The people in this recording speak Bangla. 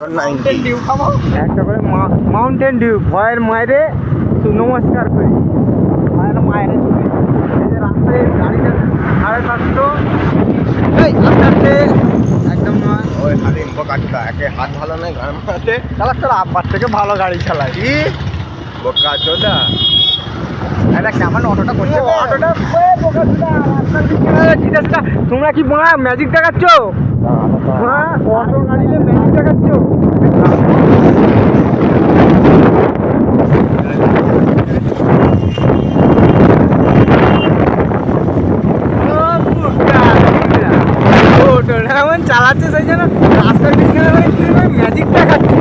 মাউন্টেন ডিউ খাবো একটা করে মাউন্টেন ডিউ ভয়ের মায়েরে নমস্কার করি ভয়ের মায়েরে রাস্তায় গাড়িটা 7:30 এই আস্তে একদম নয় ওই হাতে ইম্পো কাটটা একে হাত ভালো নয় ঘর মারাতে তোর আব্বার থেকে ভালো গাড়ি চালায় কি বোকা চোদা এটা কেমন অটোটা করছে অটোটা তোমরা কি ম্যাজিক দেখাচ্ছ অটো গাড়িতে ম্যাজিক দেখাচ্ছ এমন চালাচ্ছে সেই জন্য রাস্তার পিছনে ম্যাজিক দেখাচ্ছে